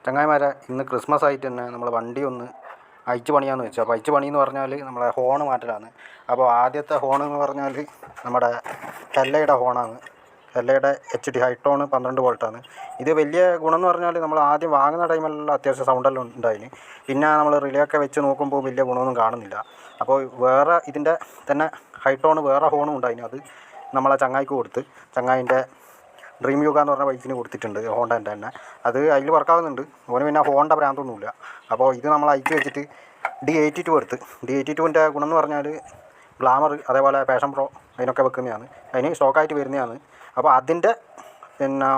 ചങ്ങായിമാരെ ഇന്ന് ക്രിസ്മസ് ആയിട്ട് തന്നെ നമ്മൾ വണ്ടി ഒന്ന് അയച്ചു പണിയാന്ന് വെച്ചു. അപ്പോൾ അയച്ചു പണി എന്ന് പറഞ്ഞാൽ നമ്മളെ ഹോൺ മാറ്റലാണ്. അപ്പോൾ ആദ്യത്തെ ഹോൺ എന്ന് പറഞ്ഞാൽ നമ്മുടെ ഹെല്ലയുടെ ഹോണാണ്. ഹെല്ലയുടെ HD ഹൈടോൺ 12 വോൾട്ടാണ്. ഇത് വലിയ ഗുണം എന്ന് പറഞ്ഞാൽ നമ്മൾ ആദ്യം വാങ്ങുന്ന ടൈമിലെല്ലാം അത്യാവശ്യം സൗണ്ടെല്ലാം ഉണ്ടായിന്. പിന്നെ നമ്മൾ റിലേ ഒക്കെ വെച്ച് നോക്കുമ്പോൾ വലിയ ഗുണമൊന്നും കാണുന്നില്ല. അപ്പോൾ വേറെ ഇതിൻ്റെ തന്നെ ഹൈടോൺ വേറെ ഹോണും ഉണ്ടായിന്. അത് നമ്മളെ ചങ്ങായിക്ക് കൊടുത്ത്, ചങ്ങായിൻ്റെ ഡ്രീം യുഗ എന്ന് പറഞ്ഞ ബൈക്കിന് കൊടുത്തിട്ടുണ്ട്, ഹോണ്ടൻ്റെ തന്നെ. അത് അതിൽ വർക്കാവുന്നുണ്ട്. ഓന് പിന്നെ ഹോണ്ട ഭ്രാന്തൊന്നുമില്ല. അപ്പോൾ ഇത് നമ്മൾ അയച്ചു വെച്ചിട്ട് D82 എടുത്ത്. D82ൻ്റെ ഗുണം എന്ന് പറഞ്ഞാൽ ഗ്ലാമർ അതേപോലെ പാഷൻ പ്രോ അതിനൊക്കെ വെക്കുന്നതാണ്. അതിന് സ്റ്റോക്കായിട്ട് വരുന്നതാണ്. അപ്പോൾ അതിൻ്റെ പിന്നെ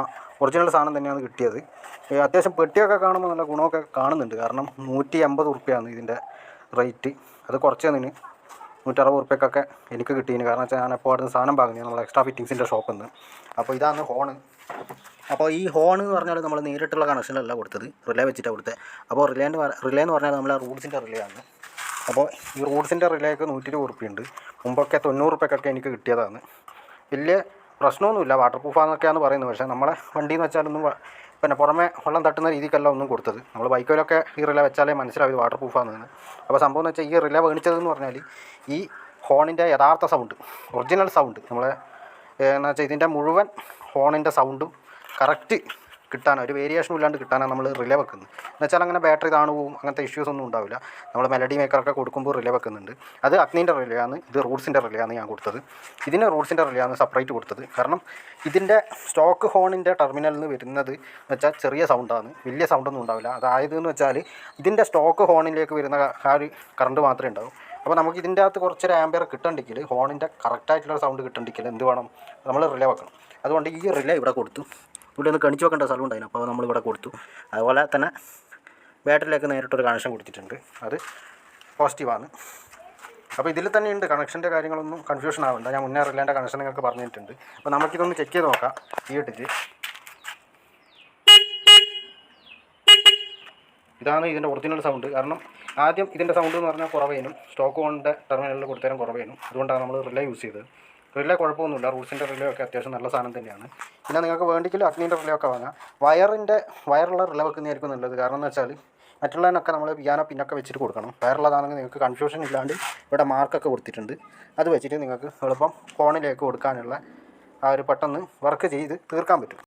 ഒറിജിനൽ സാധനം തന്നെയാണ് കിട്ടിയത്. അത്യാവശ്യം പെട്ടിയൊക്കെ കാണുമ്പോൾ നല്ല ഗുണമൊക്കെ കാണുന്നുണ്ട്. കാരണം 180 ഉറുപ്പ്യാണ് ഇതിൻ്റെ റേറ്റ്. അത് കുറച്ച് തന്നിന് 160 ഉറുപ്പ്യക്കൊക്കെ എനിക്ക് കിട്ടീന്. കാരണം വെച്ചാൽ ഞാൻ എപ്പോൾ അടുത്ത് സാധനം വാങ്ങുന്നത് നമ്മൾ എക്സ്ട്രാ ഫിറ്റിങ്സിൻ്റെ ഷോപ്പിൽ നിന്ന്. അപ്പോൾ ഇതാണ് ഹോണ്. അപ്പോൾ ഈ ഹോൺ എന്ന് പറഞ്ഞാൽ നമ്മൾ നേരിട്ടുള്ള കണക്ഷനല്ല കൊടുത്തത്, റിലേ വെച്ചിട്ടാണ് കൊടുത്തത്. അപ്പോൾ റിലേ എന്ന് പറഞ്ഞാൽ നമ്മളെ റൂട്ട്സിൻ്റെ റിലേ ആണ്. അപ്പോൾ ഈ റൂട്ട്സിൻ്റെ റിലേക്ക് 120 ഉറുപ്പ്യുണ്ട്. മുമ്പൊക്കെ 90 ഉറുപ്പ്യക്കൊക്കെ എനിക്ക് കിട്ടിയതാണ്. വലിയ പ്രശ്നമൊന്നുമില്ല, വാട്ടർ പ്രൂഫാന്നൊക്കെയാണ് പറയുന്നത്. പക്ഷേ നമ്മളെ വണ്ടിയെന്ന് വെച്ചാലൊന്നും പിന്നെ പുറമെ വെള്ളം തട്ടുന്ന രീതിക്കല്ല ഒന്നും കൊടുത്തത്. നമ്മൾ ബൈക്കിലൊക്കെ ഈ റിലേ വെച്ചാലേ മനസ്സിലാവും ഇത് വാട്ടർ പ്രൂഫാണെന്ന്. അപ്പോൾ സംഭവം എന്ന് വെച്ചാൽ ഈ റിലേ മേടിച്ചതെന്ന് പറഞ്ഞാൽ ഈ ഹോണിൻ്റെ യഥാർത്ഥ സൗണ്ട്, ഒറിജിനൽ സൗണ്ട് നമ്മളെ എന്ന് വെച്ചാൽ ഇതിൻ്റെ മുഴുവൻ ഹോണിൻ്റെ സൗണ്ടും കറക്റ്റ് കിട്ടാൻ, ഒരു വേരിയേഷനും ഇല്ലാണ്ട് കിട്ടാനാണ് നമ്മൾ റിലേ വെക്കുന്നത്. എന്ന് വെച്ചാൽ അങ്ങനെ ബാറ്ററി താണു പോവും, അങ്ങനത്തെ ഇഷ്യൂസ് ഒന്നും ഉണ്ടാവില്ല. നമ്മൾ മെലഡി മേക്കറൊക്കെ കൊടുക്കുമ്പോൾ റിലേ വെക്കുന്നുണ്ട്. അത് അഗ്നീൻ്റെ റിലേ ആണ്. ഇത് റൂട്ട്സിൻ്റെ റിലേ ആണ് ഞാൻ കൊടുത്തത്. ഇതിന് റൂട്ട്സിൻ്റെ റിലേ ആണ് സെപ്പറേറ്റ് കൊടുത്തത്. കാരണം ഇതിൻ്റെ സ്റ്റോക്ക് ഹോണിൻ്റെ ടെർമിനലിൽ നിന്ന് വരുന്നത് എന്ന് വെച്ചാൽ ചെറിയ സൗണ്ടാണ്, വലിയ സൗണ്ടൊന്നും ഉണ്ടാവില്ല. അതായത് എന്ന് വെച്ചാൽ ഇതിൻ്റെ സ്റ്റോക്ക് ഹോണിലേക്ക് വരുന്ന ആ ഒരു കറണ്ട് മാത്രമേ ഉണ്ടാവും. അപ്പോൾ നമുക്ക് ഇതിൻ്റെ അകത്ത് കുറച്ചൊരു ആംബിയർ കിട്ടണ്ടെങ്കിൽ, ഹോണിൻ്റെ കറക്റ്റായിട്ടുള്ള സൗണ്ട് കിട്ടണ്ടെങ്കിൽ എന്ത് വേണം, നമ്മൾ റിലേ വെക്കണം. അതുകൊണ്ട് ഈ റിലേ ഇവിടെ കൊടുത്തു. ഇവിടെ ഒന്ന് കണിച്ച് വെക്കേണ്ട സ്ഥലം ഉണ്ടായിരുന്നു, അപ്പോൾ നമ്മളിവിടെ കൊടുത്തു. അതുപോലെ തന്നെ ബാറ്ററിയിലേക്ക് നേരിട്ടൊരു കണക്ഷൻ കൊടുത്തിട്ടുണ്ട്, അത് പോസിറ്റീവാണ്. അപ്പോൾ ഇതിൽ തന്നെ ഉണ്ട് കണക്ഷൻ്റെ കാര്യങ്ങളൊന്നും കൺഫ്യൂഷൻ ആവണ്ട. ഞാൻ മുന്നേ റിലേൻ്റെ കണക്ഷൻ നിങ്ങൾക്ക് പറഞ്ഞിട്ടുണ്ട്. അപ്പോൾ നമുക്കിതൊന്ന് ചെക്ക് ചെയ്ത് നോക്കാം. ഈ ഇട്ടിട്ട് ഇതാണ് ഇതിൻ്റെ ഒറിജിനൽ സൗണ്ട്. കാരണം ആദ്യം ഇതിൻ്റെ സൗണ്ട് എന്ന് പറഞ്ഞാൽ കുറവേനും, സ്റ്റോക്ക് ഹോണിൻ്റെ ടെർമിനലിൽ കൊടുത്തേരം കുറവേനും. അതുകൊണ്ടാണ് നമ്മൾ റിലേ യൂസ് ചെയ്തത്. റിലേ കുഴപ്പമൊന്നുമില്ല, റൂട്ട്സിൻ്റെ റിലേ ഒക്കെ അത്യാവശ്യം നല്ല സാധനം തന്നെയാണ്. പിന്നെ നിങ്ങൾക്ക് വേണ്ടിക്കില്ല അഗ്നീൻ്റെ റിലേ ഒക്കെ വാങ്ങാം. വയറുള്ള റിലേ വെക്കുന്നതായിരിക്കും നല്ലത്. കാരണം എന്ന് വെച്ചാൽ മറ്റുള്ളതിനൊക്കെ നമ്മൾ പിയാനോ പിന്നൊക്കെ വെച്ചിട്ട് കൊടുക്കണം. വയറുള്ളതാണെങ്കിൽ നിങ്ങൾക്ക് കൺഫ്യൂഷൻ ഇല്ലാണ്ട് ഇവിടെ മാർക്കൊക്കെ കൊടുത്തിട്ടുണ്ട്. അത് വെച്ചിട്ട് നിങ്ങൾക്ക് എളുപ്പം ഫോണിലേക്ക് കൊടുക്കാനുള്ള ആ ഒരു പെട്ടെന്ന് വർക്ക് ചെയ്ത് തീർക്കാൻ പറ്റും.